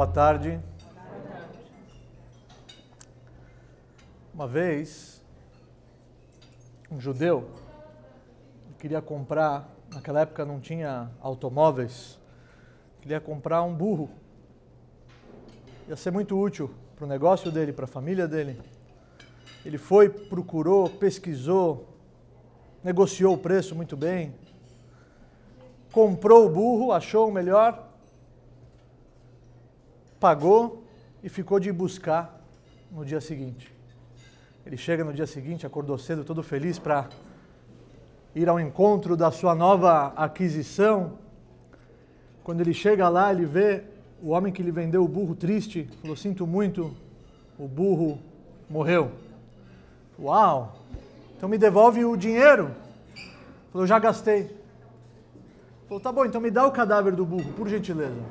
Boa tarde. Uma vez, um judeu queria comprar, naquela época não tinha automóveis, queria comprar um burro. Ia ser muito útil para o negócio dele, para a família dele. Ele foi, procurou, pesquisou, negociou o preço muito bem, comprou o burro, achou o melhor, pagou e ficou de ir buscar no dia seguinte. Ele chega no dia seguinte, acordou cedo, todo feliz para ir ao encontro da sua nova aquisição. Quando ele chega lá, ele vê o homem que lhe vendeu o burro triste, falou: sinto muito, o burro morreu. Uau! Então me devolve o dinheiro. Falou: já gastei. Falou: tá bom, então me dá o cadáver do burro, por gentileza.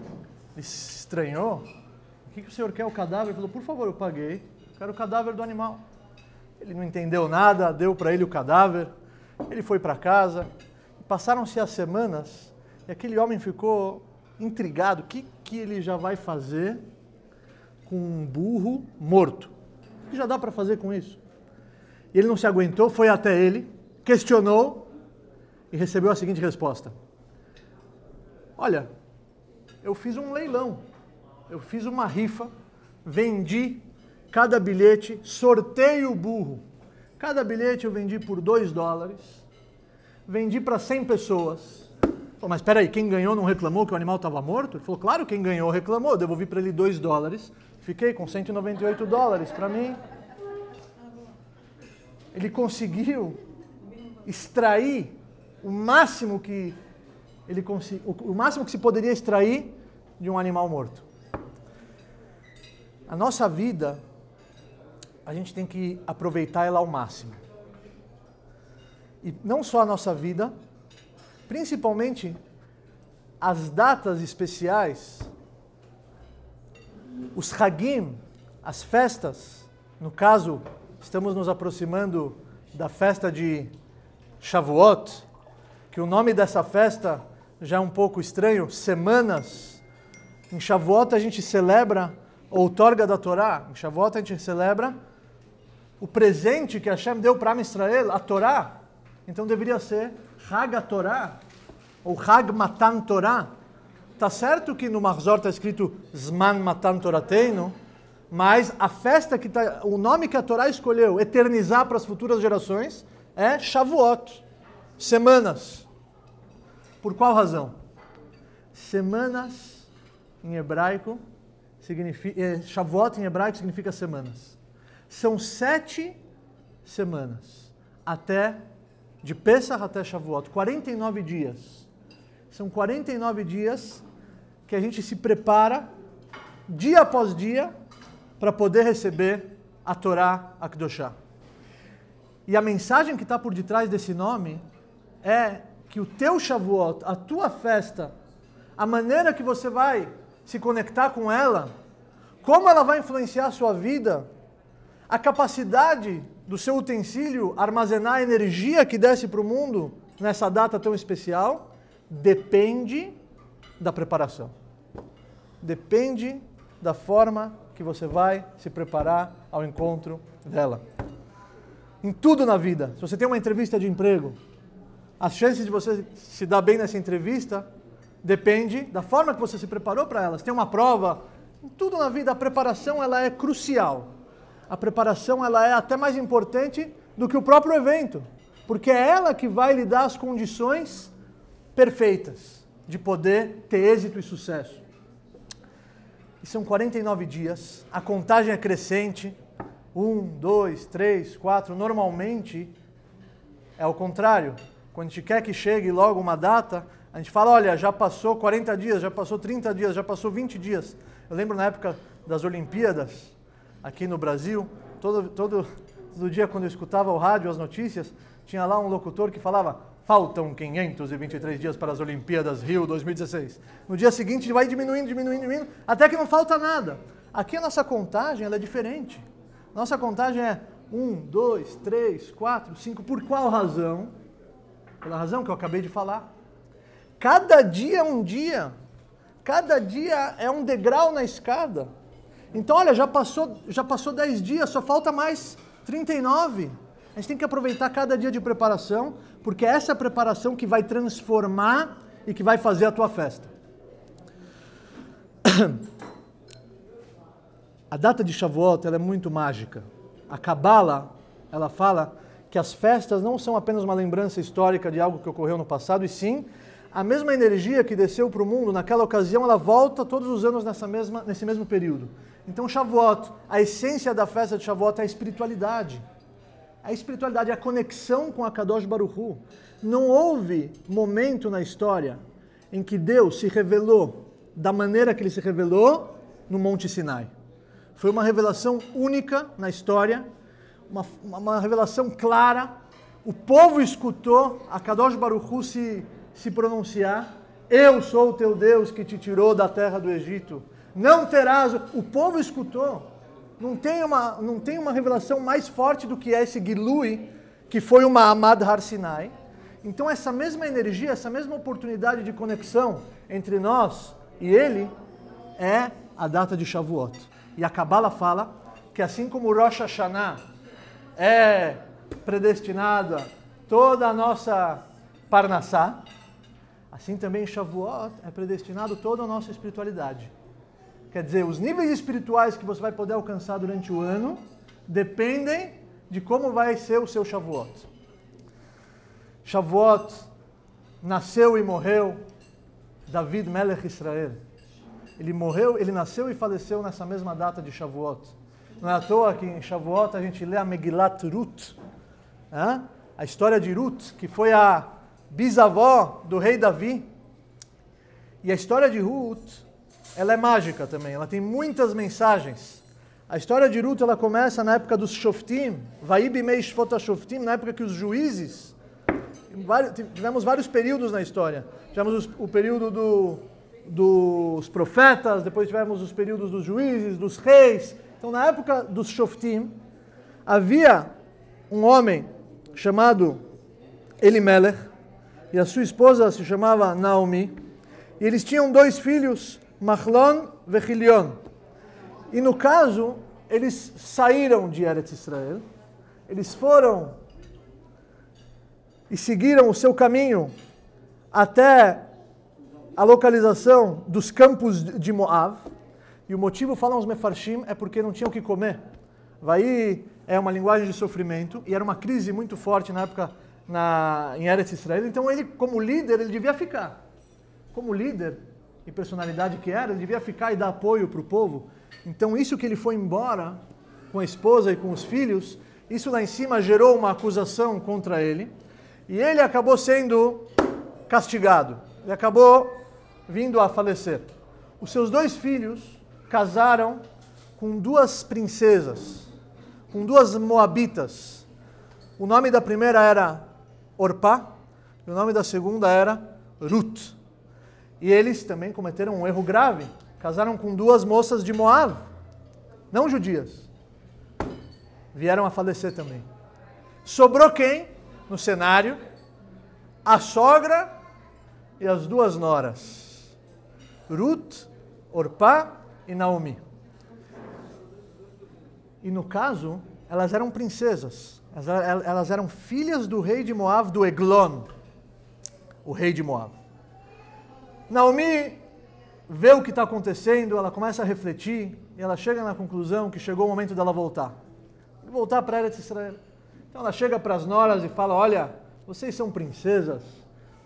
Ele se estranhou. O que o senhor quer, o cadáver? Ele falou: por favor, eu paguei, quero o cadáver do animal. Ele não entendeu nada, deu para ele o cadáver. Ele foi para casa. Passaram-se as semanas e aquele homem ficou intrigado. O que ele já vai fazer com um burro morto? O que já dá para fazer com isso? E ele não se aguentou, foi até ele, questionou e recebeu a seguinte resposta: olha, eu fiz um leilão, eu fiz uma rifa, vendi cada bilhete, sorteio o burro. Cada bilhete eu vendi por $2, vendi para 100 pessoas. Falou: mas espera aí, quem ganhou não reclamou que o animal estava morto? Ele falou: claro, quem ganhou reclamou, eu devolvi para ele $2, fiquei com $198 para mim. Ele conseguiu extrair o máximo que se poderia extrair de um animal morto. A nossa vida, a gente tem que aproveitar ela ao máximo. E não só a nossa vida, principalmente as datas especiais, os Hagim, as festas. No caso, estamos nos aproximando da festa de Shavuot, que o nome dessa festa já é um pouco estranho, semanas. Em Shavuot a gente celebra a outorga da Torá. Em Shavuot a gente celebra o presente que Hashem deu para Israel, a Torá. Então deveria ser Hag HaTorá, ou Hag Matan Torá. Tá certo que no Mahzor está escrito Zman Matan Torateinu, mas a festa o nome que a Torá escolheu eternizar para as futuras gerações é Shavuot, semanas. Por qual razão? Semanas em hebraico significa, Shavuot em hebraico significa semanas. São 7 semanas, de Pesach até Shavuot, 49 dias. São 49 dias que a gente se prepara, dia após dia, para poder receber a Torá Akdoshá. E a mensagem que está por detrás desse nome é que o teu Shavuot, a tua festa, a maneira que você vai se conectar com ela, como ela vai influenciar a sua vida, a capacidade do seu utensílio armazenar a energia que desce para o mundo nessa data tão especial, depende da preparação. Depende da forma que você vai se preparar ao encontro dela. Em tudo na vida, se você tem uma entrevista de emprego, as chances de você se dar bem nessa entrevista depende da forma que você se preparou para ela. Se tem uma prova, em tudo na vida a preparação ela é crucial. A preparação ela é até mais importante do que o próprio evento, porque é ela que vai lhe dar as condições perfeitas de poder ter êxito e sucesso. E são 49 dias, a contagem é crescente, 1, 2, 3, 4, normalmente é o contrário. Quando a gente quer que chegue logo uma data, a gente fala: olha, já passou 40 dias, já passou 30 dias, já passou 20 dias. Eu lembro na época das Olimpíadas, aqui no Brasil, todo dia quando eu escutava o rádio, as notícias, tinha lá um locutor que falava: faltam 523 dias para as Olimpíadas Rio 2016. No dia seguinte vai diminuindo, até que não falta nada. Aqui a nossa contagem ela é diferente. Nossa contagem é 1, 2, 3, 4, 5. Por qual razão? Pela razão que eu acabei de falar. Cada dia é um dia. Cada dia é um degrau na escada. Então, olha, já passou 10 dias, só falta mais 39. A gente tem que aproveitar cada dia de preparação, porque é essa preparação que vai transformar e que vai fazer a tua festa. A data de Shavuot, ela é muito mágica. A Kabbalah, ela fala que as festas não são apenas uma lembrança histórica de algo que ocorreu no passado, e sim, a mesma energia que desceu para o mundo naquela ocasião, ela volta todos os anos nesse mesmo período. Então Shavuot, a essência da festa de Shavuot é a espiritualidade. A espiritualidade é a conexão com a Kadosh Baruch Hu. Não houve momento na história em que Deus se revelou da maneira que Ele se revelou no Monte Sinai. Foi uma revelação única na história, uma revelação clara. O povo escutou a Kadosh Baruch Hu se pronunciar. Eu sou o teu Deus que te tirou da terra do Egito. Não terás... O povo escutou. Não tem uma revelação mais forte do que esse Gilui, que foi o Ma'amad Har Sinai. Então essa mesma energia, essa mesma oportunidade de conexão entre nós e Ele é a data de Shavuot. E a Kabbalah fala que assim como o Rosh Hashanah é predestinada toda a nossa Parnassá, assim também Shavuot é predestinado toda a nossa espiritualidade. Quer dizer, os níveis espirituais que você vai poder alcançar durante o ano dependem de como vai ser o seu Shavuot. Shavuot nasceu e morreu David Melech Israel. Ele nasceu e faleceu nessa mesma data de Shavuot. Não é à toa que em Shavuot a gente lê a Megilat Ruth, a história de Ruth, que foi a bisavó do rei Davi. E a história de Ruth, ela é mágica também, ela tem muitas mensagens. A história de Ruth, ela começa na época dos Shoftim, Vaib Mei Shvot HaShoftim, na época que os juízes, tivemos vários períodos na história. Tivemos o período dos profetas, depois tivemos os períodos dos juízes, dos reis. Então, na época dos Shoftim, havia um homem chamado Elimelech, e a sua esposa se chamava Naomi, e eles tinham 2 filhos, Machlon e Chilion. E no caso, eles saíram de Eretz Israel, eles foram e seguiram o seu caminho até a localização dos campos de Moab, e o motivo, falam os Mefarshim, é porque não tinham o que comer. Vai é uma linguagem de sofrimento, e era uma crise muito forte na época em Eretz Israel, então ele, como líder, ele devia ficar. Como líder e personalidade que era, ele devia ficar e dar apoio para o povo. Então isso que ele foi embora com a esposa e com os filhos, isso lá em cima gerou uma acusação contra ele, e ele acabou sendo castigado. Ele acabou vindo a falecer. Os seus 2 filhos casaram com 2 princesas, com 2 moabitas. O nome da primeira era Orpá, e o nome da segunda era Ruth. E eles também cometeram um erro grave. Casaram com 2 moças de Moab, não judias. Vieram a falecer também. Sobrou quem no cenário? A sogra e as 2 noras. Ruth, Orpá e Naomi. E no caso, elas eram princesas. Elas eram filhas do rei de Moab, do Eglon, o rei de Moab. Naomi vê o que está acontecendo, ela começa a refletir, e ela chega na conclusão que chegou o momento dela voltar. Voltar para Eretz Israel. Então ela chega para as noras e fala, olha, vocês são princesas,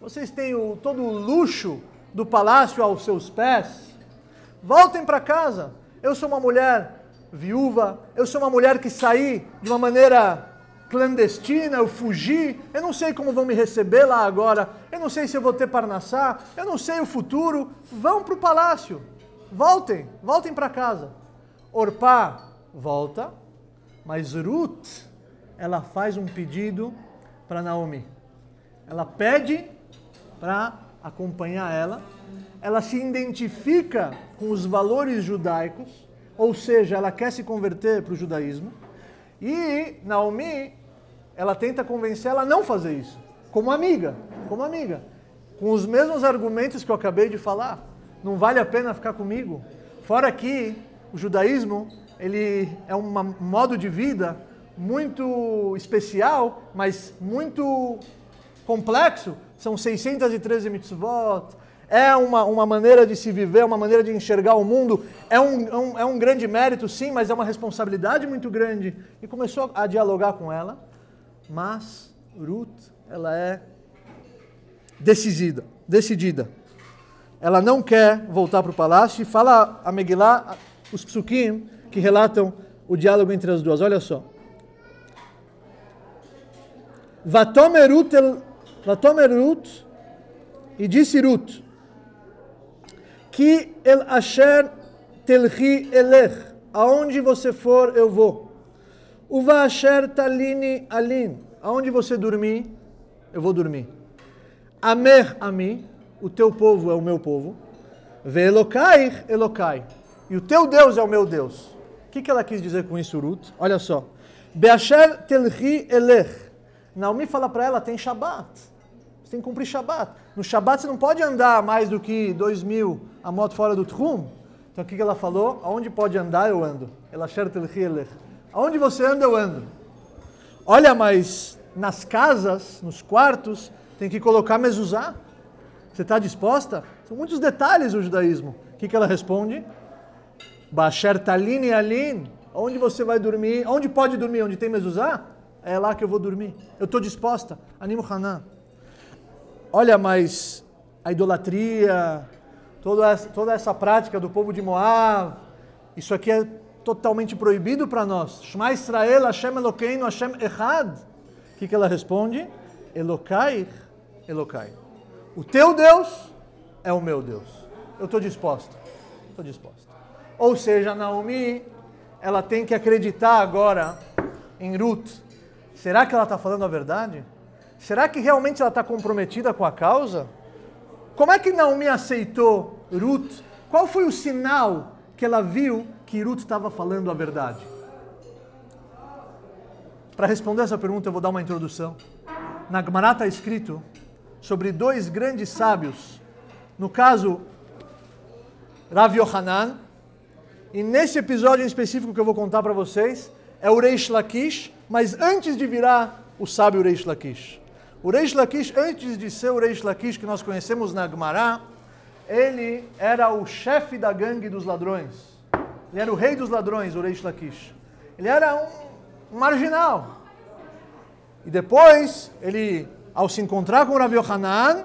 vocês têm todo o luxo do palácio aos seus pés, voltem para casa. Eu sou uma mulher viúva, eu sou uma mulher que saí de uma maneira clandestina, eu fugi, eu não sei como vão me receber lá agora, eu não sei se eu vou ter Parnassá, eu não sei o futuro, vão para o palácio, voltem para casa. Orpá volta, mas Ruth, ela faz um pedido para Naomi. Ela pede para acompanhar ela se identifica com os valores judaicos, ou seja, ela quer se converter para o judaísmo, e Naomi, ela tenta convencer ela a não fazer isso, como amiga, com os mesmos argumentos que eu acabei de falar. Não vale a pena ficar comigo? Fora que o judaísmo, ele é um modo de vida muito especial, mas muito complexo. São 613 mitzvot, é uma maneira de se viver, uma maneira de enxergar o mundo. É um grande mérito, sim, mas é uma responsabilidade muito grande. E começou a dialogar com ela, mas Ruth, ela é decidida. Ela não quer voltar para o palácio e fala a Megillah, os psukim que relatam o diálogo entre as duas. Olha só. Vatomer Ruth, e disse Ruth, que el asher telchi elech, aonde você for eu vou. Uva asher talini alin, aonde você dormir eu vou dormir. Amer ami, o teu povo é o meu povo. Ve Elokai, Elokai, e o teu Deus é o meu Deus. O que ela quis dizer com isso, Ruth? Olha só. Beasher telchi elech. Naomi fala para ela, tem Shabat. Você tem que cumprir Shabat. No Shabat você não pode andar mais do que 2.000 a moto fora do Tchum. Então o que ela falou? Aonde pode andar, eu ando. Beasher telchi elech. Aonde você anda, eu ando. Olha, mas nas casas, nos quartos, tem que colocar mezuzá. Você está disposta? São muitos detalhes o judaísmo. O que ela responde? Basher talini alin. Onde você vai dormir? Onde pode dormir? Onde tem mezuzá? É lá que eu vou dormir. Eu estou disposta. Animo Hanan. Olha, mas a idolatria, toda essa prática do povo de Moab, isso aqui é totalmente proibido para nós. Shema Israel, Hashem Elokeinu, Hashem Echad. O que ela responde? Elokai, Elokai. O teu Deus é o meu Deus. Eu estou disposta. Estou disposta. Ou seja, Naomi, ela tem que acreditar agora em Ruth. Será que ela está falando a verdade? Será que realmente ela está comprometida com a causa? Como é que Naomi aceitou Ruth? Qual foi o sinal que ela viu que Ruth estava falando a verdade? Para responder essa pergunta, eu vou dar uma introdução. Na Gemara está escrito sobre dois grandes sábios. No caso, Rav Yohanan. E nesse episódio em específico que eu vou contar para vocês, é o Reish Lakish, mas antes de virar o sábio Reish Lakish. O Reish Lakish, antes de ser o Reish Lakish que nós conhecemos na Gemara, ele era o chefe da gangue dos ladrões. Ele era o rei dos ladrões, o Reish Lakish. Ele era um marginal. E depois, ele, ao se encontrar com o Rav Yohanan,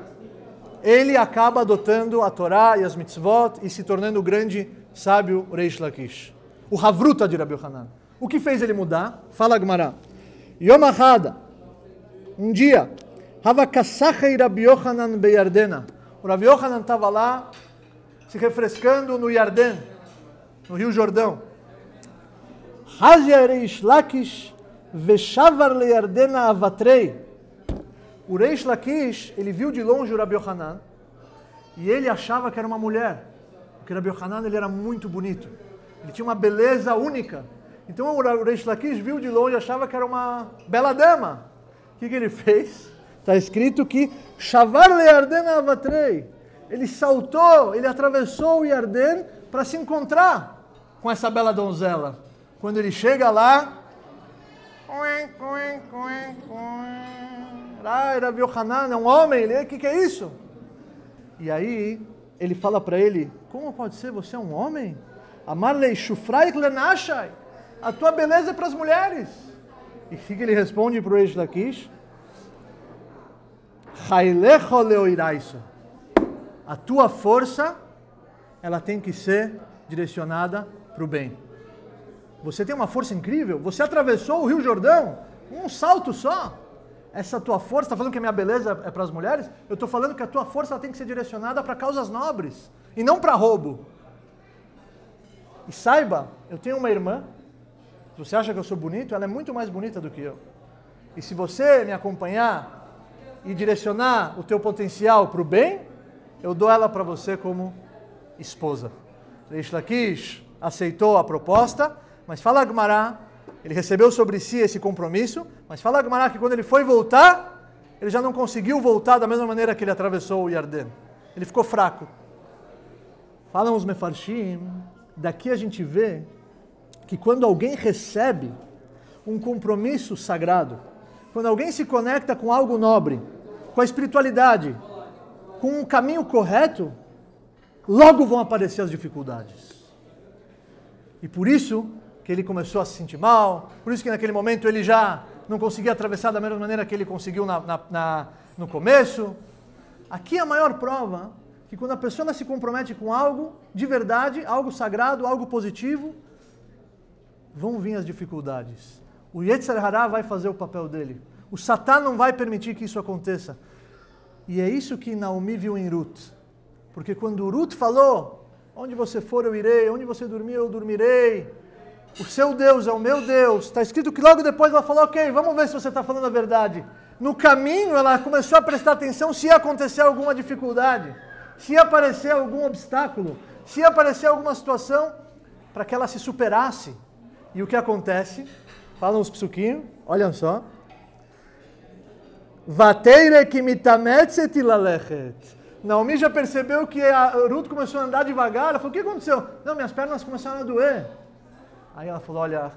ele acaba adotando a Torá e as mitzvot e se tornando o grande sábio Reish Lakish. O Havruta de Rav Yohanan. O que fez ele mudar? Fala a Gemara. Yom Ahada, um dia, Hava Kasachei Rav Yohanan beyardena. O Rav Yohanan estava lá se refrescando no Yarden, no Rio Jordão. Hazia Reish Lakish veshavar leyardena avatrei. O Reish Lakish, ele viu de longe o Rav Yohanan e ele achava que era uma mulher. Porque o Rav Yohanan, ele era muito bonito. Ele tinha uma beleza única. Então o Reish Lakish viu de longe e achava que era uma bela dama. O que ele fez? Está escrito que Shavar le'Yarden avatrei. Ele saltou, ele atravessou o Yarden para se encontrar com essa bela donzela. Quando ele chega lá, Rav Yohanan é um homem, o que é isso? E aí ele fala para ele, como pode ser, você é um homem? Amarlei shufraik lenashai. A tua beleza é para as mulheres. E o que ele responde para o Reish Lakish? A tua força, ela tem que ser direcionada para o bem. Você tem uma força incrível. Você atravessou o Rio Jordão com um salto só. Essa tua força, está falando que a minha beleza é para as mulheres? Eu estou falando que a tua força ela tem que ser direcionada para causas nobres e não para roubo. E saiba, eu tenho uma irmã. Se você acha que eu sou bonito, ela é muito mais bonita do que eu. E se você me acompanhar e direcionar o teu potencial para o bem, eu dou ela para você como esposa. Reish Lakish aceitou a proposta, mas fala a Gemara, ele recebeu sobre si esse compromisso, mas fala a Gemara que quando ele foi voltar, ele já não conseguiu voltar da mesma maneira que ele atravessou o Yarden. Ele ficou fraco. Falam os mefarshim, daqui a gente vê que quando alguém recebe um compromisso sagrado, quando alguém se conecta com algo nobre, com a espiritualidade, com um caminho correto, logo vão aparecer as dificuldades. E por isso que ele começou a se sentir mal, por isso que naquele momento ele já não conseguia atravessar da mesma maneira que ele conseguiu no começo. Aqui a maior prova que quando a pessoa se compromete com algo de verdade, algo sagrado, algo positivo, vão vir as dificuldades. O Yetzer Hará vai fazer o papel dele. O Satã não vai permitir que isso aconteça. E é isso que Naomi viu em Ruth. Porque quando Ruth falou, onde você for eu irei, onde você dormir eu dormirei, o seu Deus é o meu Deus, está escrito que logo depois ela falou, ok, vamos ver se você está falando a verdade. No caminho ela começou a prestar atenção se ia acontecer alguma dificuldade, se ia aparecer algum obstáculo, se ia aparecer alguma situação para que ela se superasse. E o que acontece? Falam os psukim, olhem só. Vateire ki mitametzet ilalechet. Naomi já percebeu que a Ruth começou a andar devagar. Ela falou, o que aconteceu? Não, minhas pernas começaram a doer. Aí ela falou, olha,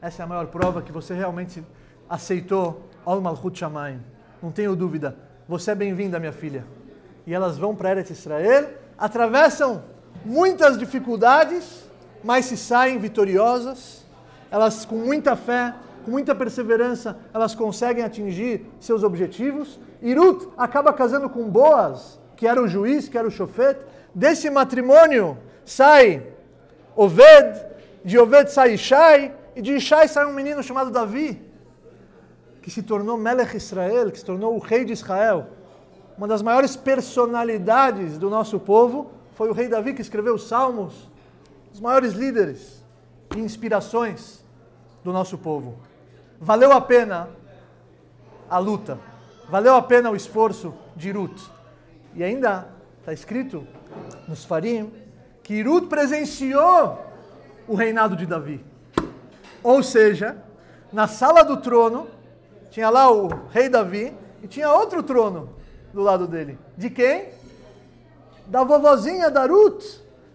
essa é a maior prova que você realmente aceitou Ol Malchut Shamayim. Não tenho dúvida. Você é bem-vinda, minha filha. E elas vão para Eretz Israel, atravessam muitas dificuldades, mas se saem vitoriosas. Elas, com muita fé, com muita perseverança, elas conseguem atingir seus objetivos. E Ruth acaba casando com Boaz, que era o juiz, que era o shofet. Desse matrimônio sai Oved, de Oved sai Ishai, e de Ishai sai um menino chamado Davi, que se tornou Melech Israel, que se tornou o rei de Israel. Uma das maiores personalidades do nosso povo foi o rei Davi, que escreveu os Salmos, os maiores líderes e inspirações do nosso povo. Valeu a pena a luta, valeu a pena o esforço de Ruth. E ainda está escrito nos Farim que Ruth presenciou o reinado de Davi. Ou seja, na sala do trono, tinha lá o rei Davi e tinha outro trono do lado dele. De quem? Da vovozinha da Ruth,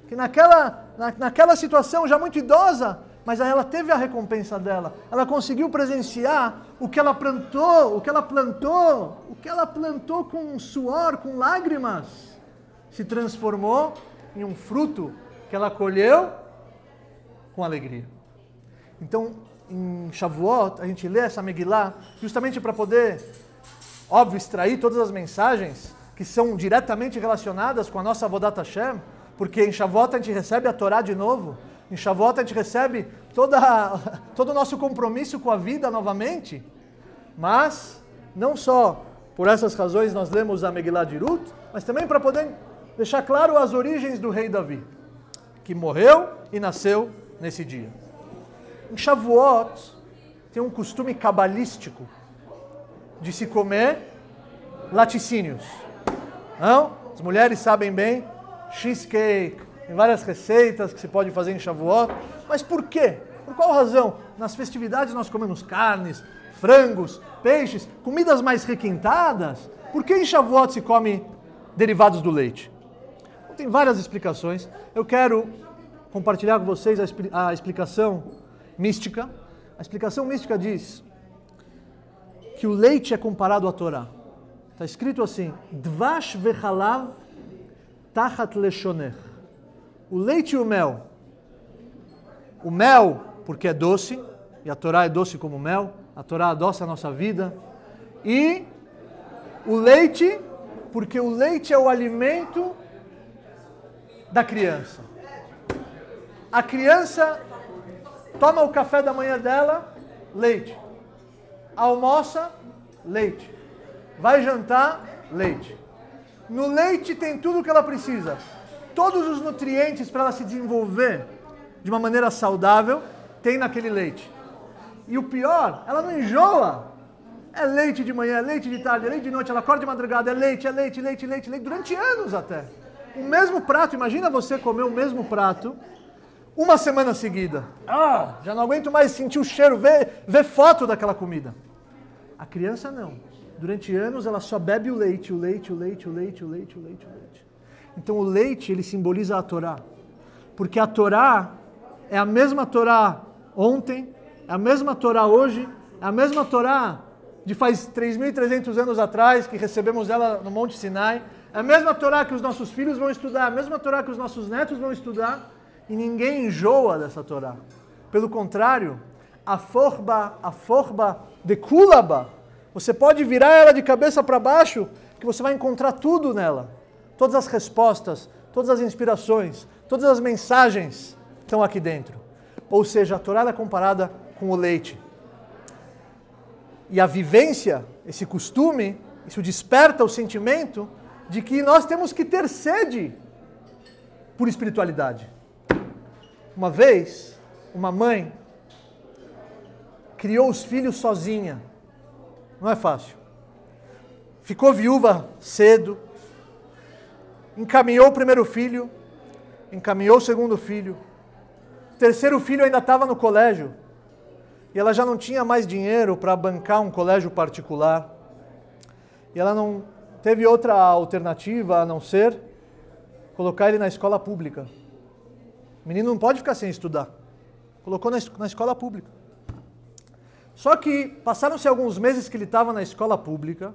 que naquela situação já muito idosa, mas aí ela teve a recompensa dela. Ela conseguiu presenciar o que ela plantou, o que ela plantou com suor, com lágrimas, se transformou em um fruto que ela colheu com alegria. Então, em Shavuot, a gente lê essa Megillah justamente para poder, óbvio, extrair todas as mensagens que são diretamente relacionadas com a nossa Avodat Hashem, porque em Shavuot a gente recebe a Torá de novo, em Shavuot a gente recebe todo o nosso compromisso com a vida novamente, mas não só por essas razões nós lemos a Megillah de Ruth, mas também para poder deixar claro as origens do rei Davi, que morreu e nasceu nesse dia. Em Shavuot tem um costume cabalístico de se comer laticínios. Não? As mulheres sabem bem, cheesecake, tem várias receitas que se pode fazer em Shavuot. Mas por quê? Por qual razão? Nas festividades nós comemos carnes, frangos, peixes, comidas mais requintadas. Por que em Shavuot se come derivados do leite? Então, tem várias explicações. Eu quero compartilhar com vocês a explicação mística. A explicação mística diz que o leite é comparado à Torá. Está escrito assim, Dvash vechalav tachat leshonech. O leite e o mel, porque é doce, e a Torá é doce como mel, a Torá adoça a nossa vida, e o leite, porque o leite é o alimento da criança. A criança toma o café da manhã dela, leite. Almoça, leite. Vai jantar, leite. No leite tem tudo o que ela precisa. Todos os nutrientes para ela se desenvolver de uma maneira saudável, tem naquele leite. E o pior, ela não enjoa. É leite de manhã, é leite de tarde, é leite de noite, ela acorda de madrugada, é leite, durante anos até. O mesmo prato, imagina você comer o mesmo prato uma semana seguida. Já não aguento mais sentir o cheiro, ver foto daquela comida. A criança não. Durante anos ela só bebe o leite. Então o leite, ele simboliza a Torá. Porque a Torá é a mesma Torá ontem, é a mesma Torá hoje, é a mesma Torá de faz 3.300 anos atrás, que recebemos ela no Monte Sinai. É a mesma Torá que os nossos filhos vão estudar, a mesma Torá que os nossos netos vão estudar. E ninguém enjoa dessa Torá. Pelo contrário, a forba de Kulaba, você pode virar ela de cabeça para baixo, que você vai encontrar tudo nela. Todas as respostas, todas as inspirações, todas as mensagens estão aqui dentro. Ou seja, a Torá é comparada com o leite. E a vivência, esse costume, isso desperta o sentimento de que nós temos que ter sede por espiritualidade. Uma vez, uma mãe criou os filhos sozinha. Não é fácil. Ficou viúva cedo, encaminhou o primeiro filho, encaminhou o segundo filho, o terceiro filho ainda estava no colégio, e ela já não tinha mais dinheiro para bancar um colégio particular, e ela não teve outra alternativa a não ser colocar ele na escola pública. O menino não pode ficar sem estudar. Colocou na escola pública. Só que passaram-se alguns meses que ele estava na escola pública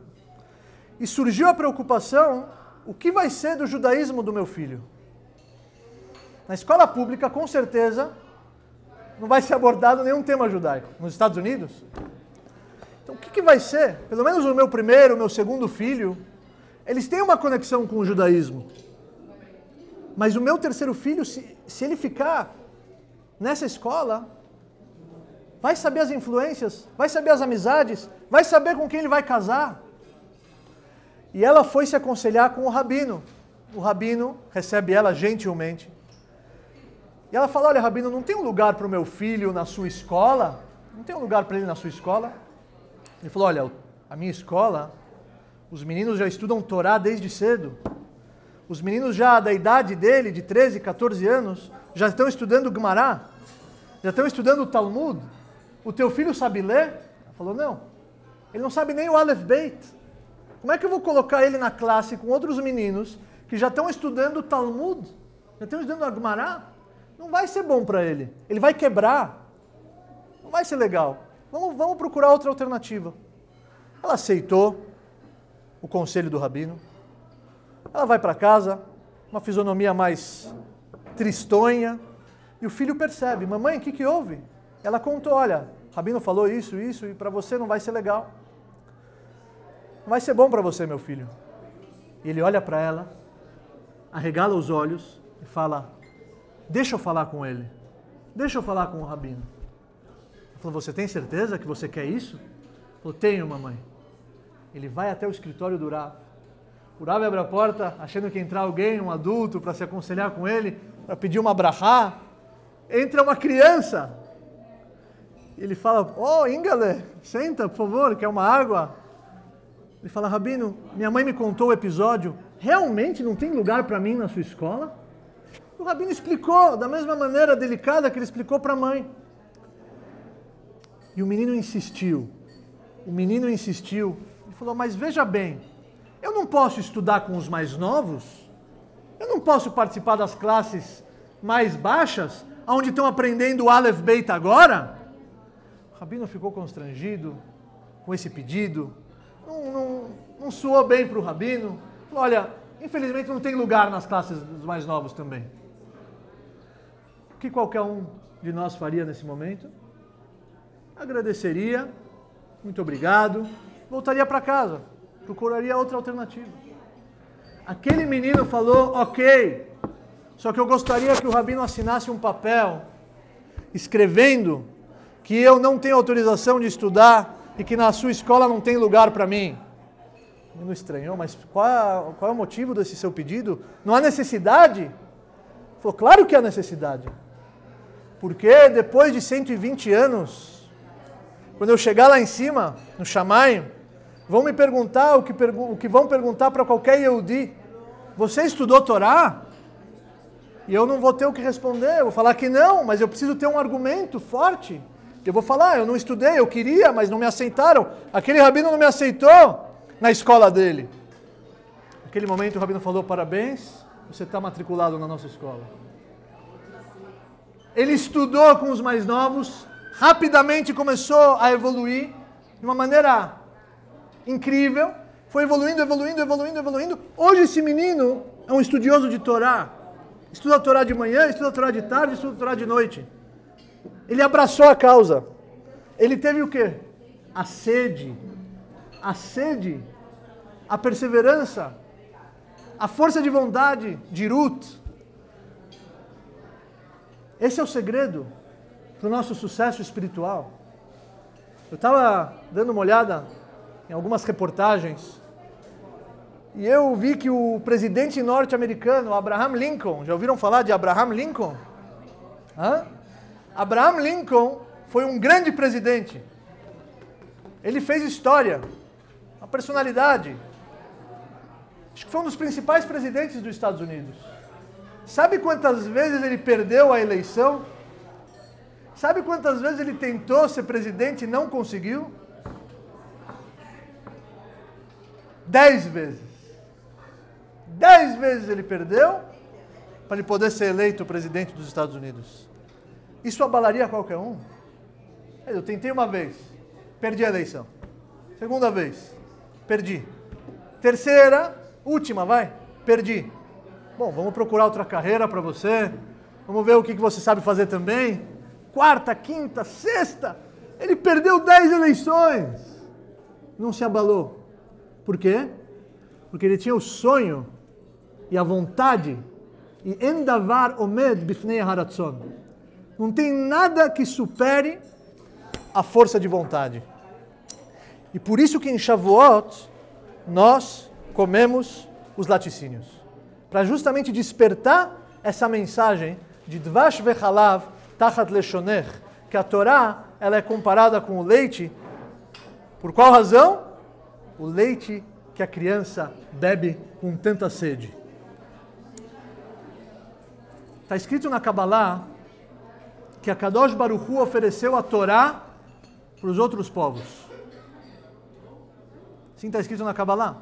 e surgiu a preocupação, o que vai ser do judaísmo do meu filho? Na escola pública, com certeza, não vai ser abordado nenhum tema judaico. Nos Estados Unidos? Então, o que vai ser? Pelo menos o meu primeiro, o meu segundo filho, eles têm uma conexão com o judaísmo. Mas o meu terceiro filho, se ele ficar nessa escola, vai saber as influências, vai saber as amizades, vai saber com quem ele vai casar. E ela foi se aconselhar com o rabino. O rabino recebe ela gentilmente. E ela fala, olha, rabino, não tem um lugar para o meu filho na sua escola? Não tem um lugar para ele na sua escola? Ele falou, olha, a minha escola, os meninos já estudam Torá desde cedo. Os meninos já da idade dele, de 13, 14 anos, já estão estudando Gumará, já estão estudando o Talmud. O teu filho sabe ler? Ela falou, não. Ele não sabe nem o Aleph Beit. Como é que eu vou colocar ele na classe com outros meninos que já estão estudando o Talmud? Já estão estudando a Gumará? Não vai ser bom para ele. Ele vai quebrar. Não vai ser legal. Vamos procurar outra alternativa. Ela aceitou o conselho do rabino. Ela vai para casa, uma fisionomia mais tristonha, e o filho percebe, mamãe, o que houve? Ela contou, olha, o rabino falou isso, e para você não vai ser legal. Não vai ser bom para você, meu filho. E ele olha para ela, arregala os olhos e fala, deixa eu falar com ele. Deixa eu falar com o rabino. Ela falou, você tem certeza que você quer isso? Ela falou, tenho, mamãe. Ele vai até o escritório do Rav. O Rav abre a porta, achando que entrar alguém, um adulto, para se aconselhar com ele, para pedir uma brachá. Entra uma criança. Ele fala, Ingale, senta, por favor, quer uma água? Ele fala, rabino, minha mãe me contou o episódio, realmente não tem lugar para mim na sua escola? O rabino explicou, da mesma maneira delicada que ele explicou para a mãe. E o menino insistiu. Ele falou, mas veja bem, eu não posso estudar com os mais novos? Eu não posso participar das classes mais baixas, onde estão aprendendo o Aleph Beit agora? O rabino ficou constrangido com esse pedido. Não soou bem para o rabino. Falou, olha, infelizmente não tem lugar nas classes dos mais novos também. O que qualquer um de nós faria nesse momento? Agradeceria, muito obrigado, voltaria para casa, procuraria outra alternativa. Aquele menino falou, ok, só que eu gostaria que o rabino assinasse um papel escrevendo que eu não tenho autorização de estudar e que na sua escola não tem lugar para mim. O menino estranhou, mas qual é o motivo desse seu pedido? Não há necessidade? Ele falou, claro que há necessidade. Porque depois de 120 anos, quando eu chegar lá em cima, no Shamayim, vão me perguntar o que vão perguntar para qualquer Yehudi. Você estudou Torá? E eu não vou ter o que responder. Eu vou falar que não, mas eu preciso ter um argumento forte. Eu vou falar, eu não estudei, eu queria, mas não me aceitaram. Aquele rabino não me aceitou na escola dele. Naquele momento o rabino falou, parabéns, você está matriculado na nossa escola? Ele estudou com os mais novos, rapidamente começou a evoluir de uma maneira incrível, foi evoluindo. Hoje esse menino é um estudioso de Torá. Estuda a Torá de manhã, estuda a Torá de tarde, estuda a Torá de noite. Ele abraçou a causa. Ele teve o quê? A sede, a perseverança, a força de vontade de Ruth. Esse é o segredo para o nosso sucesso espiritual. Eu estava dando uma olhada em algumas reportagens e eu vi que o presidente norte-americano, Abraham Lincoln, já ouviram falar de Abraham Lincoln? Abraham Lincoln foi um grande presidente. Ele fez história, uma personalidade. Acho que foi um dos principais presidentes dos Estados Unidos. Sabe quantas vezes ele perdeu a eleição? Sabe quantas vezes ele tentou ser presidente e não conseguiu? 10 vezes. 10 vezes ele perdeu para ele poder ser eleito presidente dos Estados Unidos. Isso abalaria qualquer um? Eu tentei uma vez, perdi a eleição. Segunda vez, perdi. Terceira, última, perdi. Bom, vamos procurar outra carreira para você. Vamos ver o que você sabe fazer também. Quarta, quinta, sexta. Ele perdeu 10 eleições. Não se abalou. Por quê? Porque ele tinha o sonho e a vontade. E endavar omed bifnei haratzon. Não tem nada que supere a força de vontade. E por isso que em Shavuot nós comemos os laticínios. Para justamente despertar essa mensagem de Dvash vechalav tachat leshoner, que a Torá ela é comparada com o leite. Por qual razão? O leite que a criança bebe com tanta sede. Está escrito na Kabbalah que a Kadosh Baruch Hu ofereceu a Torá para os outros povos. Sim, está escrito na Kabbalah.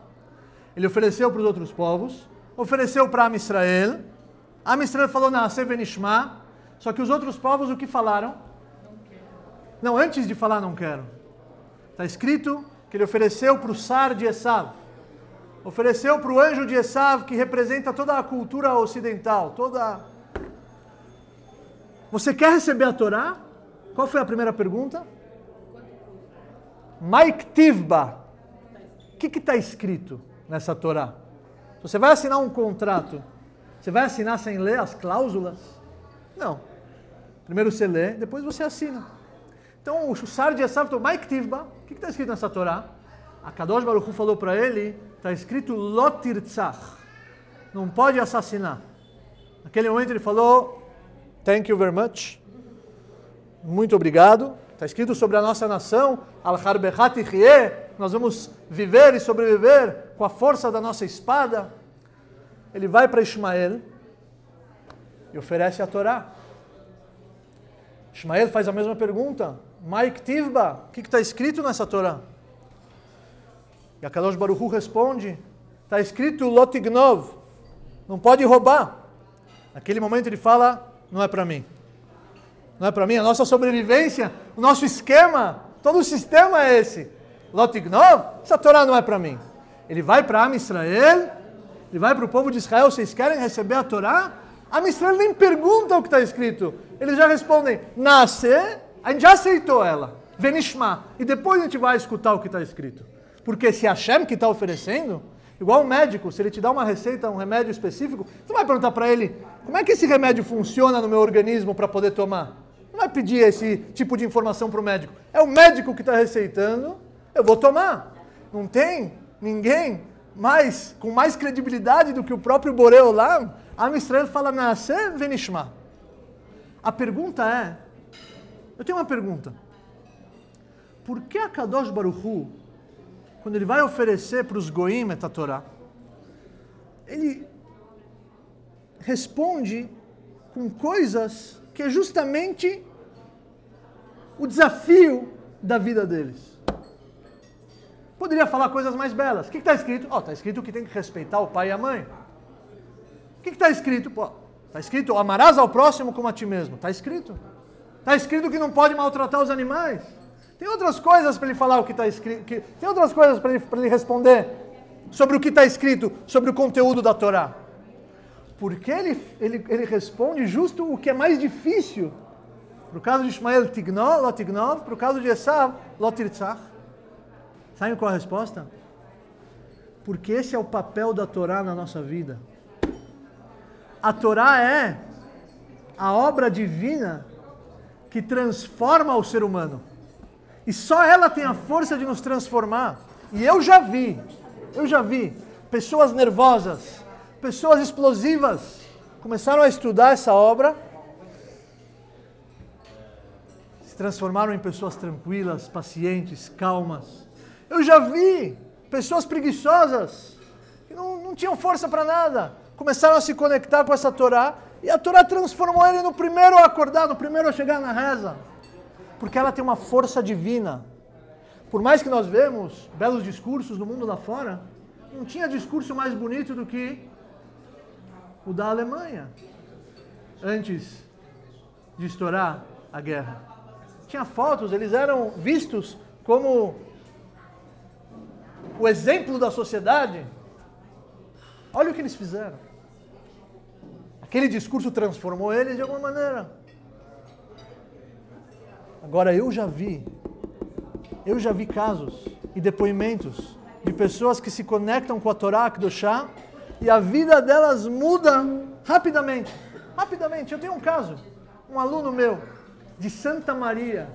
Ele ofereceu para os outros povos, ofereceu para Am Israel. Am Israel falou, Naaseh venishma. Só que os outros povos o que falaram? Não, antes de falar não quero. Está escrito que ele ofereceu para o Sar de Esav. Ofereceu para o anjo de Esav, que representa toda a cultura ocidental, Você quer receber a Torá? Qual foi a primeira pergunta? Maik Tivba. O que está escrito nessa Torá? Você vai assinar um contrato, você vai assinar sem ler as cláusulas? Não. Primeiro você lê, depois você assina. Então o Sar de Esav falou, Maik Tivba. O que está escrito nessa Torá? A Kadosh Baruch Hu falou para ele, está escrito Lotirtzach. Não pode assassinar. Naquele momento ele falou, thank you very much. Muito obrigado. Está escrito sobre a nossa nação, Al-Harbechat Ichye, nós vamos viver e sobreviver com a força da nossa espada. Ele vai para Ismael e oferece a Torá. Ismael faz a mesma pergunta. Maik Tivba, o que está escrito nessa Torá? E a Kadosh Baruch Hu responde, está escrito Lotignov, não pode roubar. Naquele momento ele fala, não é para mim. Não é para mim, a nossa sobrevivência, o nosso esquema, todo o sistema é esse. Lotignov, essa Torá não é para mim. Ele vai para Am Israel, ele vai para o povo de Israel, vocês querem receber a Torá? Am Israel nem pergunta o que está escrito. Eles já respondem, Naaseh, a gente já aceitou ela, Venishma, e depois a gente vai escutar o que está escrito. Porque se Hashem que está oferecendo, igual um médico, se ele te dá uma receita, um remédio específico, você vai perguntar para ele, como é que esse remédio funciona no meu organismo para poder tomar? Não vai pedir esse tipo de informação para o médico. É o médico que está receitando, eu vou tomar. Não tem ninguém com mais credibilidade do que o próprio Borei Olam. Am Israel fala, Naaseh venishma. A pergunta é, eu tenho uma pergunta. Por que a Kadosh Baruch Hu, quando ele vai oferecer para os Goim a Torá, ele responde com coisas que é justamente o desafio da vida deles. Poderia falar coisas mais belas. O que está escrito? Está escrito que tem que respeitar o pai e a mãe. O que está escrito? Está escrito, amarás ao próximo como a ti mesmo. Está escrito. Está escrito que não pode maltratar os animais. Tem outras coisas para ele falar o que está escrito. Tem outras coisas para ele responder sobre o que está escrito, sobre o conteúdo da Torá. Porque ele responde justo o que é mais difícil. Para o caso de Ishmael, Tignov, Lo Tignov. Para o caso de Esav, Lo Tirtzach. Sabem qual é a resposta? Porque esse é o papel da Torá na nossa vida. A Torá é a obra divina que transforma o ser humano. E só ela tem a força de nos transformar. E eu já vi pessoas nervosas, pessoas explosivas, começaram a estudar essa obra, se transformaram em pessoas tranquilas, pacientes, calmas. Eu já vi pessoas preguiçosas, que não tinham força para nada, começaram a se conectar com essa Torá, e a Torá transformou ele no primeiro a acordar, no primeiro a chegar na reza. Porque ela tem uma força divina. Por mais que nós vemos belos discursos no mundo lá fora, não tinha discurso mais bonito do que o da Alemanha, antes de estourar a guerra. Tinha fotos, eles eram vistos como o exemplo da sociedade. Olha o que eles fizeram. Aquele discurso transformou eles de alguma maneira. Agora eu já vi casos e depoimentos de pessoas que se conectam com a Torá, Kedoshá, e a vida delas muda rapidamente. Rapidamente. Eu tenho um caso, um aluno meu, de Santa Maria.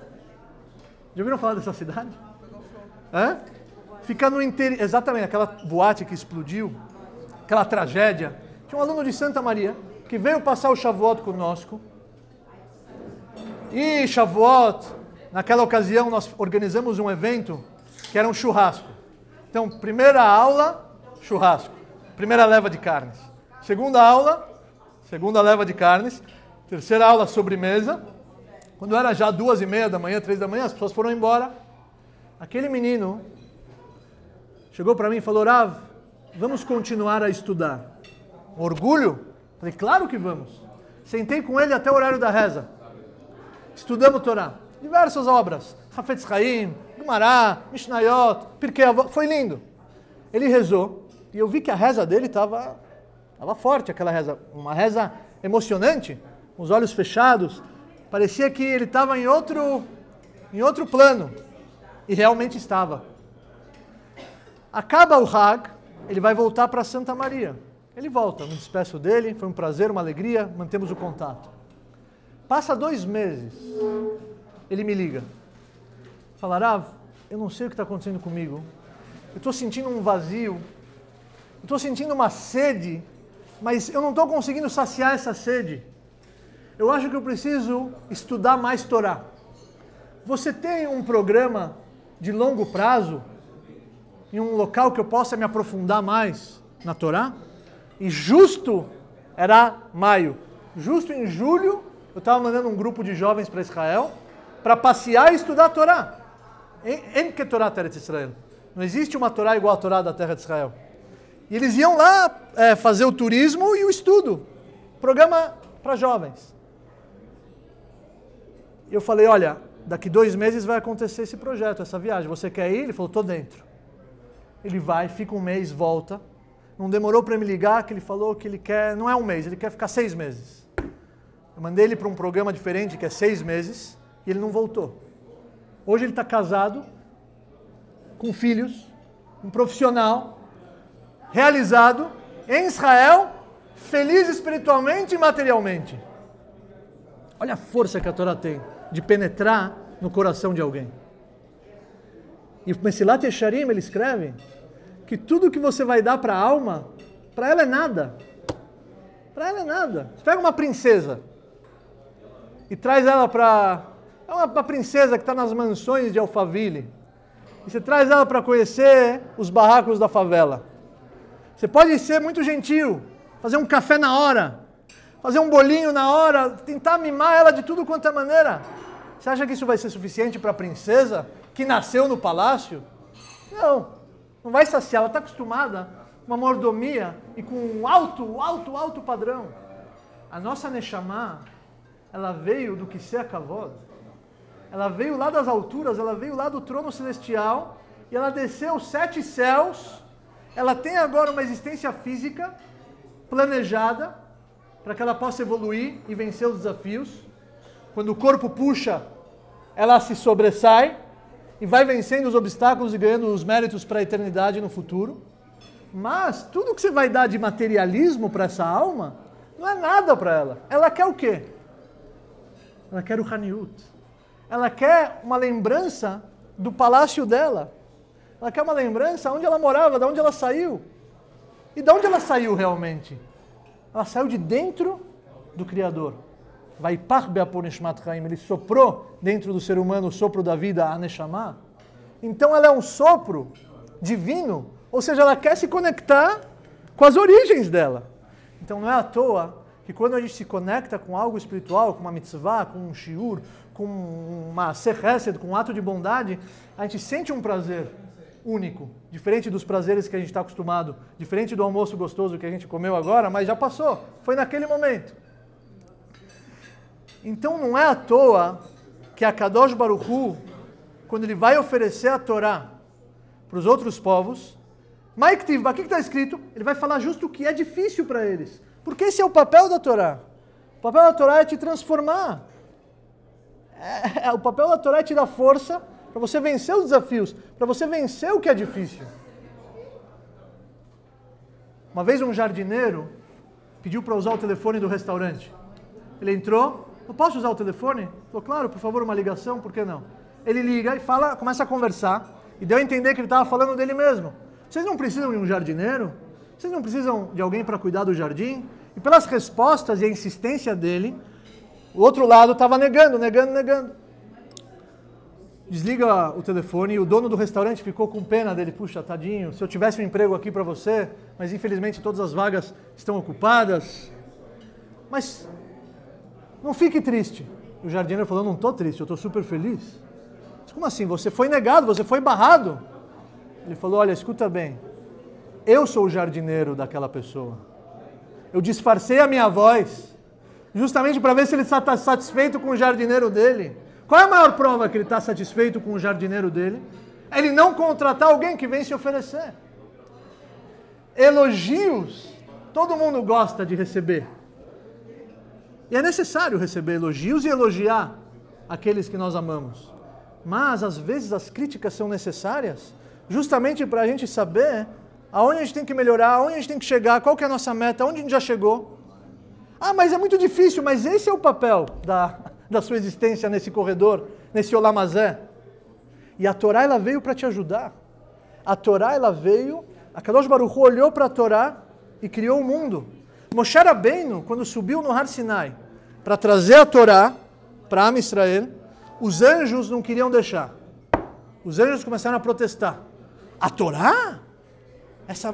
Já ouviram falar dessa cidade? Hã? Fica no interior, exatamente, aquela boate que explodiu, aquela tragédia. Tinha um aluno de Santa Maria que veio passar o Shavuot conosco. E Shavuot, naquela ocasião nós organizamos um evento que era um churrasco. Então, primeira aula, churrasco. Primeira leva de carnes. Segunda aula, segunda leva de carnes. Terceira aula, sobremesa. Quando era já 2:30 da manhã, 3 da manhã, as pessoas foram embora. Aquele menino chegou para mim e falou: Rav, vamos continuar a estudar. Orgulho? Falei, claro que vamos. Sentei com ele até o horário da reza. Estudamos Torá. Diversas obras. Hafetz Haim, Gumará, Mishnayot, Pirkei Avot. Foi lindo. Ele rezou e eu vi que a reza dele estava forte, aquela reza. Uma reza emocionante, com os olhos fechados. Parecia que ele estava em outro plano. E realmente estava. Acaba o Hag, ele vai voltar para Santa Maria. Ele volta, me despeço dele, foi um prazer, uma alegria, mantemos o contato. Passa 2 meses, ele me liga. Fala, Rav, eu não sei o que está acontecendo comigo. Eu estou sentindo um vazio, eu estou sentindo uma sede, mas eu não estou conseguindo saciar essa sede. Eu acho que eu preciso estudar mais Torá. Você tem um programa de longo prazo, em um local que eu possa me aprofundar mais na Torá? E justo era maio. Justo em julho, eu estava mandando um grupo de jovens para Israel para passear e estudar a Torá. Em que Torá Teretz Israel? Não existe uma Torá igual a Torá da terra de Israel. E eles iam lá fazer o turismo e o estudo. Programa para jovens. E eu falei, olha, daqui 2 meses vai acontecer esse projeto, essa viagem. Você quer ir? Ele falou, estou dentro. Ele vai, fica 1 mês, volta. Não demorou para me ligar, que ele falou que ele quer, não é 1 mês, ele quer ficar 6 meses. Eu mandei ele para um programa diferente, que é 6 meses, e ele não voltou. Hoje ele está casado, com filhos, um profissional, realizado, em Israel, feliz espiritualmente e materialmente. Olha a força que a Torá tem de penetrar no coração de alguém. E o Mesilat Yesharim, ele escreve que tudo que você vai dar para a alma, para ela é nada. Para ela é nada. Você pega uma princesa e traz ela para... É uma princesa que está nas mansões de Alphaville. E você traz ela para conhecer os barracos da favela. Você pode ser muito gentil, fazer um café na hora, fazer um bolinho na hora, tentar mimar ela de tudo quanto é maneira. Você acha que isso vai ser suficiente para a princesa que nasceu no palácio? Não. Não vai saciar, ela está acostumada uma mordomia e com um alto padrão. A nossa Neshama, ela veio do que ser Kavod. Ela veio lá das alturas, ela veio lá do trono celestial e ela desceu os 7 céus. Ela tem agora uma existência física planejada para que ela possa evoluir e vencer os desafios. Quando o corpo puxa, ela se sobressai e vai vencendo os obstáculos e ganhando os méritos para a eternidade no futuro. Mas tudo que você vai dar de materialismo para essa alma, não é nada para ela. Ela quer o quê? Ela quer o Haniut. Ela quer uma lembrança do palácio dela. Ela quer uma lembrança onde ela morava, de onde ela saiu. E de onde ela saiu realmente? Ela saiu de dentro do Criador. Vaipach be'apor neshmat chaim. Ele soprou dentro do ser humano o sopro da vida, a Neshama. Então ela é um sopro divino, ou seja, ela quer se conectar com as origens dela. Então não é à toa que quando a gente se conecta com algo espiritual, com uma mitzvah, com um shiur, com uma sechesed, com um ato de bondade, a gente sente um prazer único, diferente dos prazeres que a gente está acostumado, diferente do almoço gostoso que a gente comeu agora, mas já passou, foi naquele momento. Então não é à toa que a Kadosh Baruch Hu, quando ele vai oferecer a Torá para os outros povos, o que está escrito? Ele vai falar justo o que é difícil para eles. Porque esse é o papel da Torá. O papel da Torá é te transformar. O papel da Torá é te dar força para você vencer os desafios, para você vencer o que é difícil. Uma vez um jardineiro pediu para usar o telefone do restaurante. Ele entrou, eu posso usar o telefone? Falou, claro, por favor, uma ligação, por que não? Ele liga e fala, começa a conversar, e deu a entender que ele estava falando dele mesmo. Vocês não precisam de um jardineiro? Vocês não precisam de alguém para cuidar do jardim? E pelas respostas e a insistência dele, o outro lado estava negando. Desliga o telefone e o dono do restaurante ficou com pena dele. Puxa, tadinho, se eu tivesse um emprego aqui para você, mas infelizmente todas as vagas estão ocupadas. Mas não fique triste. O jardineiro falou, não estou triste, eu estou super feliz. Mas como assim? Você foi negado, você foi barrado. Ele falou, olha, escuta bem, eu sou o jardineiro daquela pessoa. Eu disfarcei a minha voz, justamente para ver se ele está satisfeito com o jardineiro dele. Qual é a maior prova que ele está satisfeito com o jardineiro dele? É ele não contratar alguém que vem se oferecer. Elogios, todo mundo gosta de receber. E é necessário receber elogios e elogiar aqueles que nós amamos. Mas, às vezes, as críticas são necessárias justamente para a gente saber aonde a gente tem que melhorar, aonde a gente tem que chegar, qual que é a nossa meta, aonde a gente já chegou. Ah, mas é muito difícil, mas esse é o papel da sua existência nesse corredor, nesse Olam Hazé. E a Torá, ela veio para te ajudar. A Torá, ela veio, a Kadosh Baruch Hu olhou para a Torá e criou o mundo. Moshe Rabbeinu, quando subiu no Har Sinai para trazer a Torá para Am Israel, os anjos não queriam deixar. Os anjos começaram a protestar. A Torá?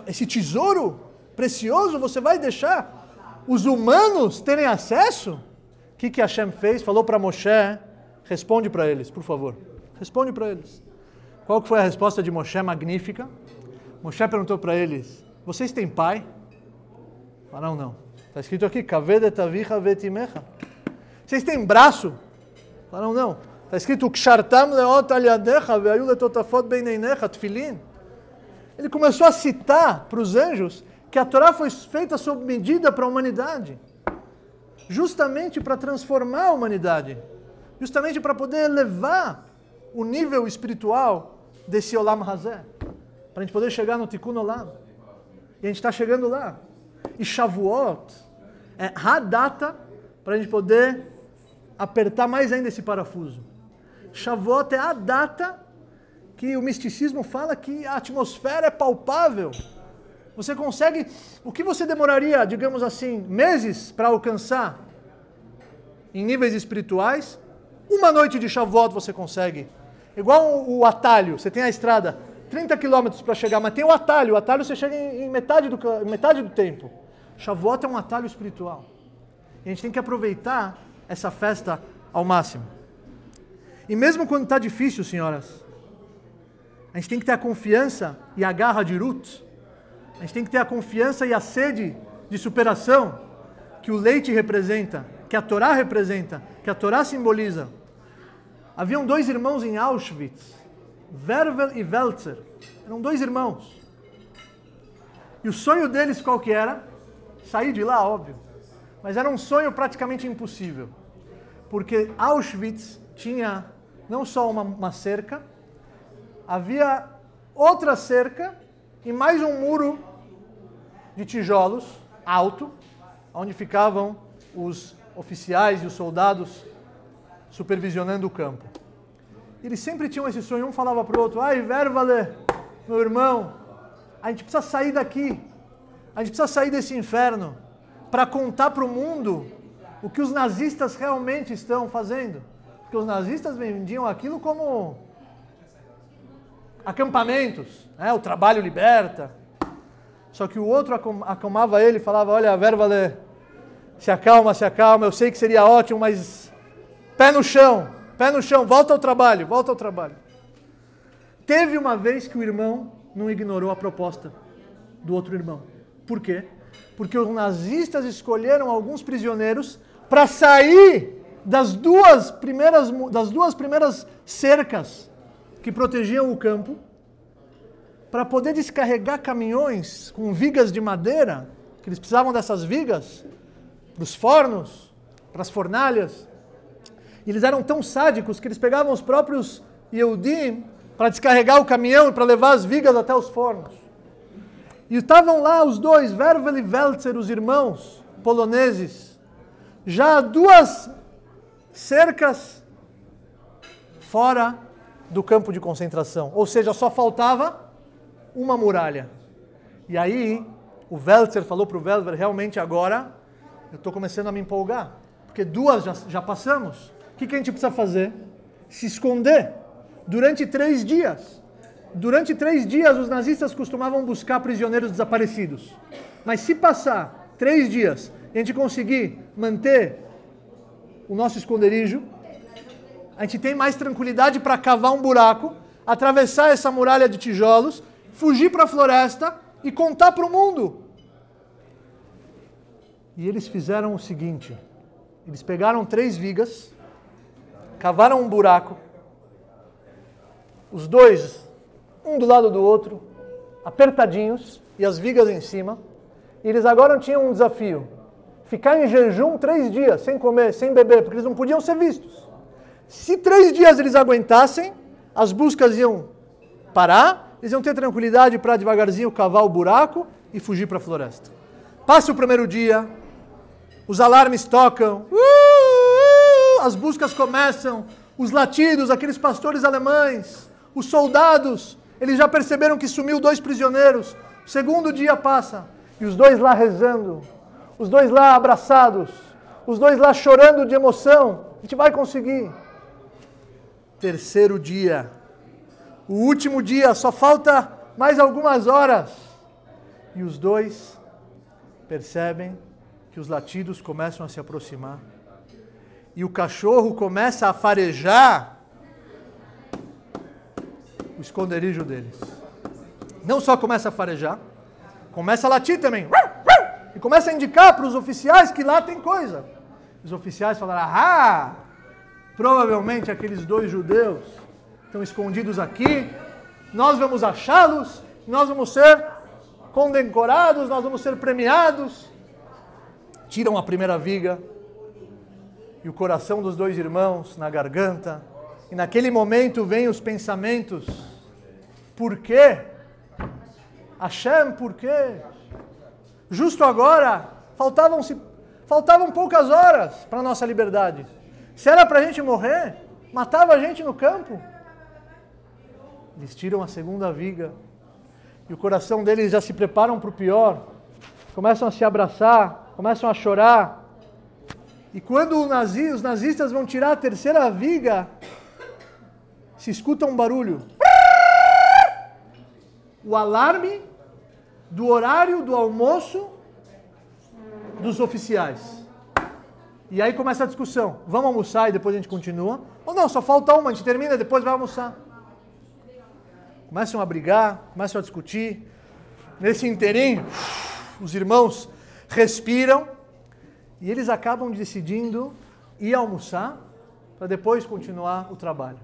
Esse tesouro precioso você vai deixar os humanos terem acesso? O que Hashem fez? Falou para Moshe, responde para eles, por favor. Responde para eles. Qual que foi a resposta de Moshe magnífica? Moshe perguntou para eles, vocês têm pai? Falaram, não. Está escrito aqui, Kaved avicha vetimecha. Vocês têm braço? Falaram, não. Está escrito, Kshartam leot al yadecha ve'ayu letotafot beineinecha, tefilin. Ele começou a citar para os anjos que a Torá foi feita sob medida para a humanidade. Justamente para transformar a humanidade. Justamente para poder elevar o nível espiritual desse Olam Hazé. Para a gente poder chegar no Tikkun Olam. E a gente está chegando lá. E Shavuot é a data para a gente poder apertar mais ainda esse parafuso. Shavuot é a data que o misticismo fala que a atmosfera é palpável. Você consegue, o que você demoraria, digamos assim, meses para alcançar em níveis espirituais, uma noite de Shavuot você consegue. Igual o atalho, você tem a estrada, 30 quilômetros para chegar, mas tem o atalho você chega em metade do tempo. Shavuot é um atalho espiritual. E a gente tem que aproveitar essa festa ao máximo. E mesmo quando está difícil, senhoras, a gente tem que ter a confiança e a garra de Ruth A gente tem que ter a confiança e a sede de superação que o leite representa, que a Torá representa, que a Torá simboliza. Haviam 2 irmãos em Auschwitz, Wervel e Welzer. Eram 2 irmãos. E o sonho deles qual que era? Sair de lá, óbvio. Mas era um sonho praticamente impossível. Porque Auschwitz tinha não só uma cerca, havia outra cerca e mais um muro de tijolos alto, onde ficavam os oficiais e os soldados supervisionando o campo. Eles sempre tinham esse sonho, um falava para o outro, ai, Vervale, meu irmão, a gente precisa sair daqui, a gente precisa sair desse inferno para contar para o mundo o que os nazistas realmente estão fazendo. Porque os nazistas vendiam aquilo como acampamentos, né? O trabalho liberta. Só que o outro acalmava ele e falava, olha, Vervale, se acalma, eu sei que seria ótimo, mas pé no chão, volta ao trabalho. Teve uma vez que o irmão não ignorou a proposta do outro irmão. Por quê? Porque os nazistas escolheram alguns prisioneiros para sair das duas primeiras cercas que protegiam o campo, para poder descarregar caminhões com vigas de madeira, que eles precisavam dessas vigas, para os fornos, para as fornalhas. E eles eram tão sádicos que eles pegavam os próprios Yehudim para descarregar o caminhão e para levar as vigas até os fornos. E estavam lá os 2, Wervel e Welzer, os irmãos poloneses, já 2 cercas fora do campo de concentração. Ou seja, só faltava uma muralha. E aí, o Welzer falou para o Wervel, realmente agora eu estou começando a me empolgar. Porque 2 já passamos. O que a gente precisa fazer? Se esconder durante 3 dias. Durante 3 dias, os nazistas costumavam buscar prisioneiros desaparecidos. Mas se passar 3 dias e a gente conseguir manter o nosso esconderijo, a gente tem mais tranquilidade para cavar um buraco, atravessar essa muralha de tijolos, fugir para a floresta e contar para o mundo. E eles fizeram o seguinte, eles pegaram 3 vigas, cavaram um buraco, os 2, um do lado do outro, apertadinhos, e as vigas em cima, e eles agora tinham um desafio, ficar em jejum 3 dias, sem comer, sem beber, porque eles não podiam ser vistos. Se 3 dias eles aguentassem, as buscas iam parar, eles iam ter tranquilidade para devagarzinho cavar o buraco e fugir para a floresta. Passa o primeiro dia, os alarmes tocam, as buscas começam, os latidos, aqueles pastores alemães, os soldados, eles já perceberam que sumiu 2 prisioneiros. O segundo dia passa, e os 2 lá rezando, os 2 lá abraçados, os 2 lá chorando de emoção. A gente vai conseguir. Terceiro dia, o último dia, só falta mais algumas horas. E os 2 percebem que os latidos começam a se aproximar. E o cachorro começa a farejar o esconderijo deles. Não só começa a farejar, começa a latir também. E começa a indicar para os oficiais que lá tem coisa. Os oficiais falaram, ah, provavelmente aqueles 2 judeus estão escondidos aqui, nós vamos achá-los, nós vamos ser condecorados, nós vamos ser premiados. Tiram a primeira viga, e o coração dos 2 irmãos na garganta, e naquele momento vêm os pensamentos, por quê? Hashem, por quê? Justo agora, faltavam poucas horas para a nossa liberdade. Se era para a gente morrer, matava a gente no campo. Eles tiram a segunda viga, e o coração deles já se preparam para o pior, começam a se abraçar, começam a chorar. E quando os nazistas vão tirar a terceira viga, se escuta um barulho. O alarme do horário do almoço dos oficiais. E aí começa a discussão. Vamos almoçar e depois a gente continua? Ou não, só falta uma, a gente termina e depois vai almoçar. Começam a brigar, começam a discutir. Nesse inteirinho, os irmãos respiram e eles acabam decidindo ir almoçar para depois continuar o trabalho.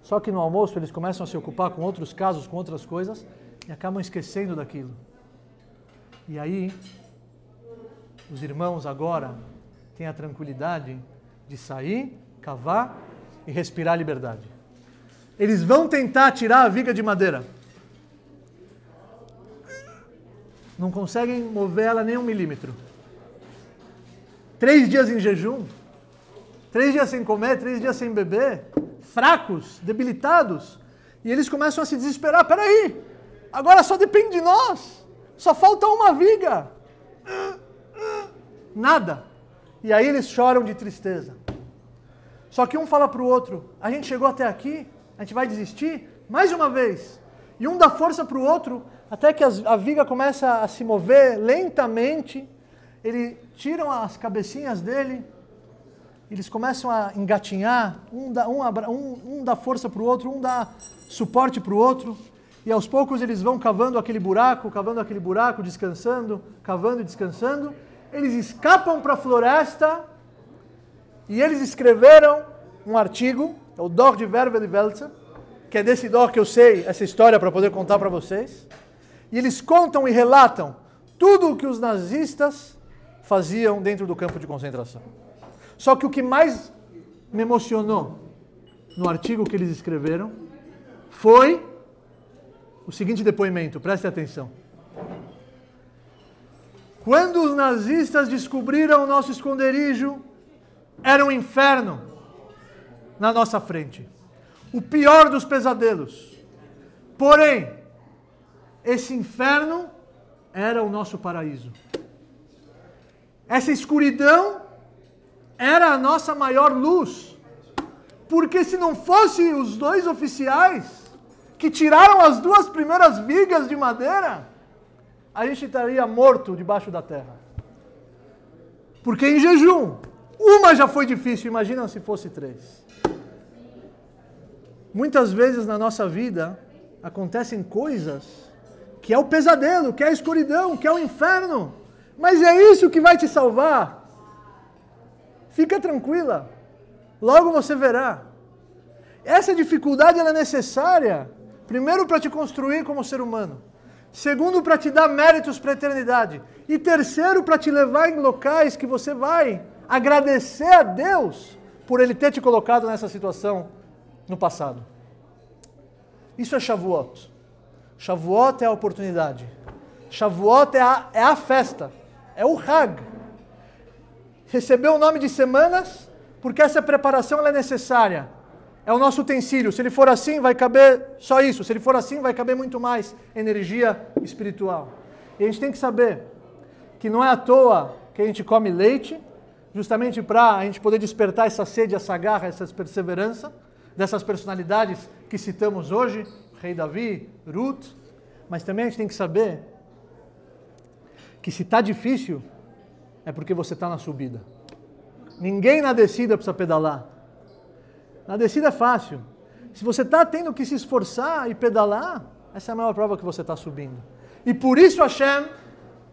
Só que no almoço eles começam a se ocupar com outros casos, com outras coisas e acabam esquecendo daquilo. E aí, os irmãos agora têm a tranquilidade de sair, cavar e respirar a liberdade. Eles vão tentar tirar a viga de madeira. Não conseguem mover ela nem 1 milímetro. 3 dias em jejum, 3 dias sem comer, 3 dias sem beber, fracos, debilitados. E eles começam a se desesperar. Peraí, agora só depende de nós. Só falta uma viga. Nada. E aí eles choram de tristeza. Só que um fala para o outro, a gente chegou até aqui, a gente vai desistir? Mais uma vez. E um dá força para o outro, até que a viga começa a se mover lentamente. Eles tiram as cabecinhas dele, eles começam a engatinhar, um dá força para o outro, um dá suporte para o outro. E aos poucos eles vão cavando aquele buraco, descansando, cavando e descansando. Eles escapam para a floresta e eles escreveram um artigo, é o Dor de Wervel e Welzer, que é desse Dor que eu sei essa história para poder contar para vocês. E eles contam e relatam tudo o que os nazistas faziam dentro do campo de concentração. Só que o que mais me emocionou no artigo que eles escreveram foi o seguinte depoimento, preste atenção. Quando os nazistas descobriram o nosso esconderijo, era um inferno na nossa frente. O pior dos pesadelos. Porém, esse inferno era o nosso paraíso. Essa escuridão era a nossa maior luz. Porque se não fosse os 2 oficiais que tiraram as 2 primeiras vigas de madeira, a gente estaria morto debaixo da terra. Porque em jejum, uma já foi difícil, imagina se fosse 3. Muitas vezes na nossa vida acontecem coisas que é o pesadelo, que é a escuridão, que é o inferno. Mas é isso que vai te salvar. Fica tranquila. Logo você verá. Essa dificuldade ela é necessária, primeiro para te construir como ser humano. Segundo, para te dar méritos para a eternidade. E terceiro, para te levar em locais que você vai agradecer a Deus por Ele ter te colocado nessa situação no passado. Isso é Shavuot. Shavuot é a oportunidade. Shavuot é a festa. É o Hag. Recebeu o nome de semanas porque essa preparação ela é necessária. É o nosso utensílio. Se ele for assim, vai caber só isso. Se ele for assim, vai caber muito mais energia espiritual. E a gente tem que saber que não é à toa que a gente come leite, justamente para a gente poder despertar essa sede, essa garra, essa perseverança dessas personalidades que citamos hoje, Rei Davi, Ruth. Mas também a gente tem que saber que se está difícil, é porque você está na subida. Ninguém na descida precisa pedalar. Na descida é fácil. Se você está tendo que se esforçar e pedalar, essa é a maior prova que você está subindo. E por isso Hashem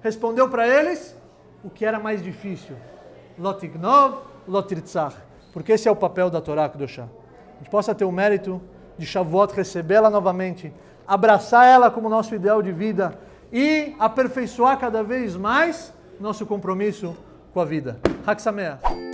respondeu para eles o que era mais difícil. Lot ignov, lot tirtzach. Porque esse é o papel da Torá Kedoshá. A gente possa ter o mérito de Shavuot, recebê-la novamente, abraçar ela como nosso ideal de vida e aperfeiçoar cada vez mais nosso compromisso com a vida. Hag Sameach.